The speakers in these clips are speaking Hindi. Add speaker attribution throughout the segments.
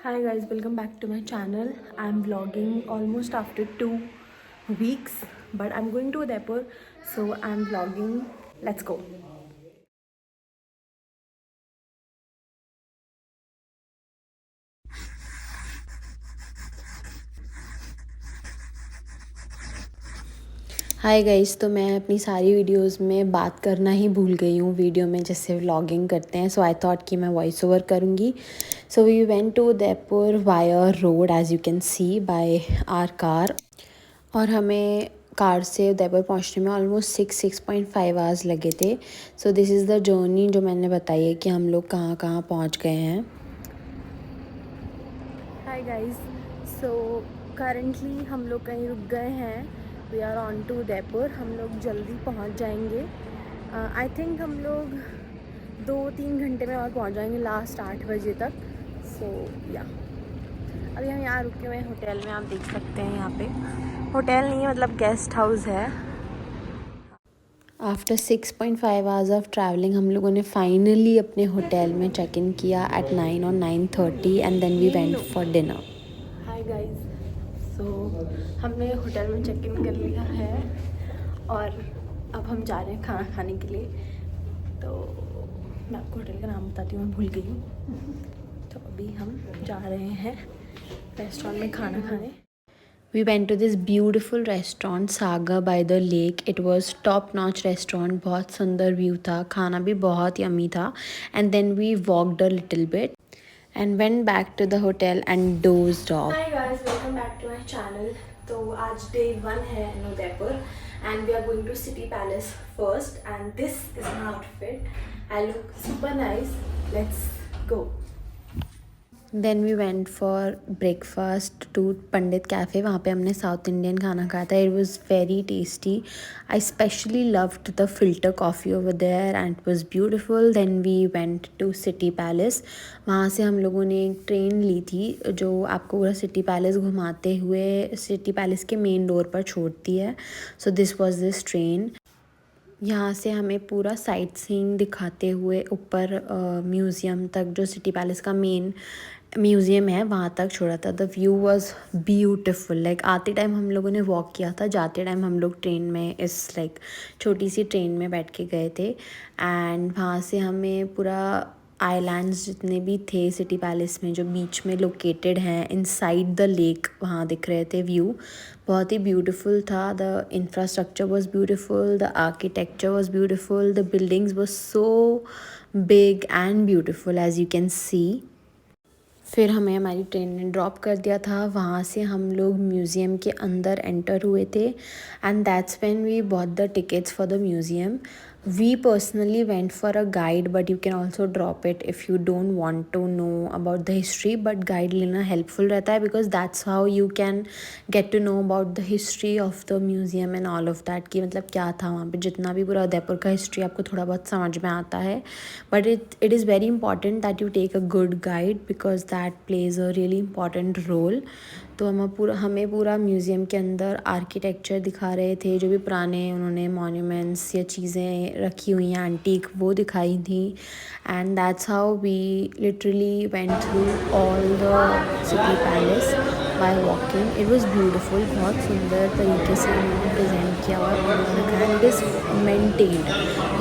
Speaker 1: Hi guys, welcome back to my channel. I'm vlogging almost after 2 weeks, but I'm going to Udaipur, so I'm vlogging. Let's go. Hi guys, तो मैं अपनी सारी वीडियोस में बात करना ही भूल गई हूँ वीडियो में, जैसे व्लॉगिंग करते हैं. सो आई थॉट कि मैं वॉइस ओवर करूँगी. So we went to Udaipur via road as you can see by our car. और हमें कार से उदयपुर पहुंचने में ऑलमोस्ट 6.5 आवर्स लगे थे. So this is the journey जो मैंने बताई है कि हम लोग कहाँ कहाँ पहुंच गए हैं. हाय गाइस, सो करंटली हम लोग कहीं रुक गए हैं. We are on to Udaipur. हम लोग जल्दी पहुंच जाएंगे. आई थिंक हम लोग 2-3 घंटे में और पहुंच जाएंगे, लास्ट 8 बजे तक. सो या अभी हम यहाँ रुके हुए हैं होटल में. आप देख सकते हैं यहाँ पे होटल नहीं है, मतलब गेस्ट हाउस है. आफ्टर 6.5 आवर्स ऑफ ट्रैवलिंग हम लोगों ने फाइनली अपने होटल में चेक इन किया एट 9 और 9:30 and then we went for dinner. Hi guys, so हमने होटल में चेक इन कर लिया है और अब हम जा रहे हैं खाना खाने के लिए. तो मैं आपको होटल का नाम बताती हूँ, मैं भूल गई हूँ. तो अभी हम जा रहे हैं रेस्टोरेंट में खाना खाने. We went to this beautiful restaurant Saga by the lake. It was top notch restaurant. बहुत सुंदर व्यू था, खाना भी बहुत यम्मी था. And then we walked a little bit and went back to the hotel and dozed off. Hi guys, welcome back to my channel. तो आज day 1 है in Udaipur and we are going to City Palace first, and this is my outfit. I look super nice. Let's go. Then we went for breakfast to Pandit cafe. वहाँ पे हमने साउथ इंडियन खाना खाया था. It was very tasty. I specially loved the filter coffee over there and it was beautiful. Then we went to City Palace. वहाँ से हम लोगों ने एक ट्रेन ली थी जो आपको पूरा सिटी पैलेस घुमाते हुए सिटी पैलेस के मेन डोर पर छोड़ती है. So this was this train. यहाँ से हमें पूरा साइट सीइंग दिखाते हुए ऊपर म्यूज़ियम तक, जो सिटी पैलेस का मेन म्यूज़ियम है, वहाँ तक छोड़ा था. The view was beautiful. Like आते टाइम हम लोगों ने वॉक किया था, जाते टाइम हम लोग ट्रेन में इस लाइक छोटी सी ट्रेन में बैठ के गए थे. एंड वहाँ से हमें पूरा आइलैंड्स जितने भी थे सिटी पैलेस में, जो बीच में लोकेटेड हैं इनसाइड द लेक, वहाँ दिख रहे थे. व्यू बहुत ही ब्यूटीफुल था. The infrastructure was beautiful, the architecture was beautiful, the buildings was so big and beautiful as you can see. फिर हमें हमारी ट्रेन ने ड्रॉप कर दिया था. वहाँ से हम लोग म्यूज़ियम के अंदर एंटर हुए थे and that's when we bought the tickets for the museum. We personally went for a guide, but you can also drop it if you don't want to know about the history. But guide लेना हेल्पफुल रहता है because that's how you can get to know about the history of the museum and all of that, कि मतलब क्या था वहाँ पे. जितना भी पूरा उदयपुर का हिस्ट्री आपको थोड़ा बहुत समझ में आता है. But it is very important that you take a good guide because that plays a really important role. तो हमें पूरा म्यूज़ियम के अंदर आर्किटेक्चर दिखा रहे थे, जो भी पुराने उन्होंने मॉन्यूमेंट्स या चीज़ें रखी हुई हैं एंटीक, वो दिखाई थी. And that's how we literally went through all the City Palace by walking. It was beautiful. बहुत सुंदर तरीके से उन्होंने प्रेजेंट किया हुआ है. And it is maintained,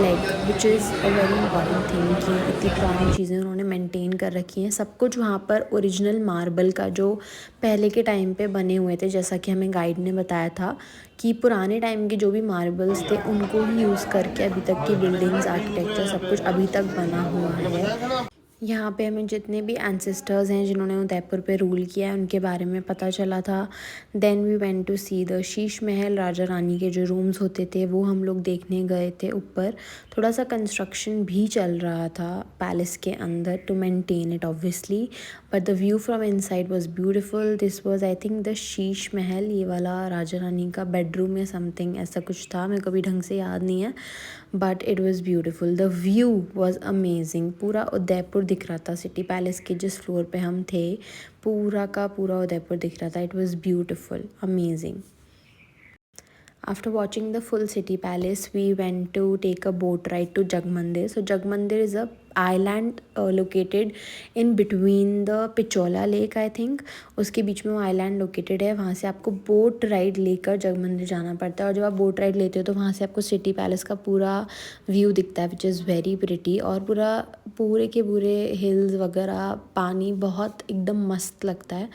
Speaker 1: like which is a very important thing, कि इतनी पुरानी चीज़ें उन्होंने मेंटेन कर रखी हैं. सब कुछ वहाँ पर ओरिजिनल मार्बल का, जो पहले के टाइम पे बने हुए थे, जैसा कि हमें गाइड ने बताया था कि पुराने टाइम के जो भी मार्बल्स थे उनको ही यूज़ करके अभी तक की बिल्डिंग्स, आर्किटेक्चर सब कुछ अभी तक बना हुआ है. यहाँ पे हमें जितने भी एंसेस्टर्स हैं जिन्होंने उदयपुर पे रूल किया है उनके बारे में पता चला था. Then we went to see the Sheesh Mahal. Raja Rani के जो रूम्स होते थे वो हम लोग देखने गए थे ऊपर. थोड़ा सा कंस्ट्रक्शन भी चल रहा था पैलेस के अंदर to maintain it obviously, but the view from inside was beautiful. This was I think the Sheesh Mahal. ये वाला राजा रानी का बेडरूम या समथिंग ऐसा कुछ था, मेरे को भी ढंग से याद नहीं है, but it was beautiful. The view was amazing. पूरा उदयपुर दिख रहा था. सिटी पैलेस के जिस फ्लोर पे हम थे पूरा का पूरा उदयपुर दिख रहा था. It was beautiful, amazing. After watching the full city palace, we went to take a boat ride to Jagmandir. So Jagmandir is a island located in between the Pichola lake I think, उसके बीच में वो आइलैंड लोकेटेड है। वहाँ से आपको बोट राइड लेकर जगमंदिर जाना पड़ता है, और जब आप बोट राइड लेते हो तो वहाँ से आपको सिटी पैलेस का पूरा व्यू दिखता है, विच इज़ वेरी प्रिटी। और पूरे के पूरे हिल्स वगैरह, पानी बहुत एकदम मस्त लगता है,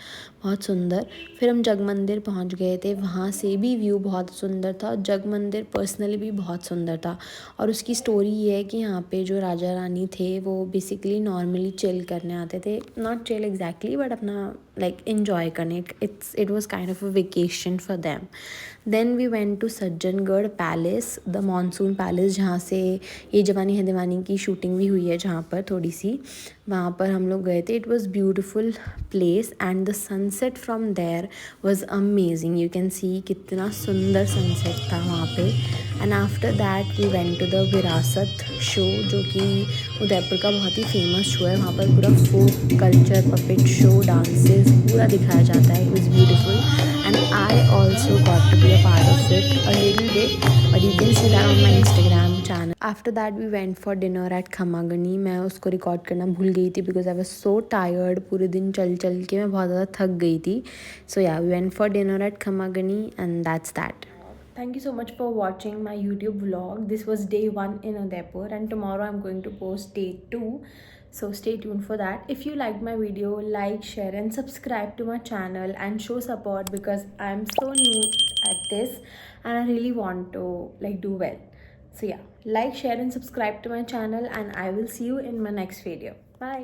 Speaker 1: बहुत सुंदर। फिर हम जगमंदिर पहुँच गए थे, वहाँ से भी व्यू बहुत सुंदर था। जगमंदिर पर्सनली भी बहुत सुंदर था, और उसकी स्टोरी ये है कि यहाँ पे जो राजा रानी थे वो बेसिकली नॉर्मली चिल करने आते थे, नॉट चिल एग्जैक्टली बट अपना लाइक इन्जॉय करने, it was kind of a vacation for them. Then we went to Sajjangarh Palace, the Monsoon Palace, जहाँ से ये जवानी है दीवानी की शूटिंग भी हुई है, जहाँ पर थोड़ी सी वहाँ पर हम लोग गए थे। It was beautiful place and the sunset from there was amazing. You can see कितना सुंदर सनसेट था वहाँ पे। And after that we went to the Virasat show, जो कि उदयपुर का बहुत ही फेमस शो है। वहाँ पर पूरा folk culture, puppet show, dances पूरा दिखाया जाता है। It was beautiful and I also got to be a part of it a little bit, but you can see that on my Instagram channel. After that we went for dinner at खमागनी। मैं उसको रिकॉर्ड करना भूल गई थी because I was so tired, पूरे दिन चल चल के मैं बहुत ज़्यादा थक गई थी। So yeah we went for dinner at खमागनी and that's that. Thank you so much for watching my YouTube vlog. This was day 1 in Udaipur, and tomorrow I'm going to post day 2. So stay tuned for that. If you liked my video, like, share and subscribe to my channel and show support, because I'm so new at this and I really want to like do well. So yeah, like, share and subscribe to my channel, and I will see you in my next video. Bye.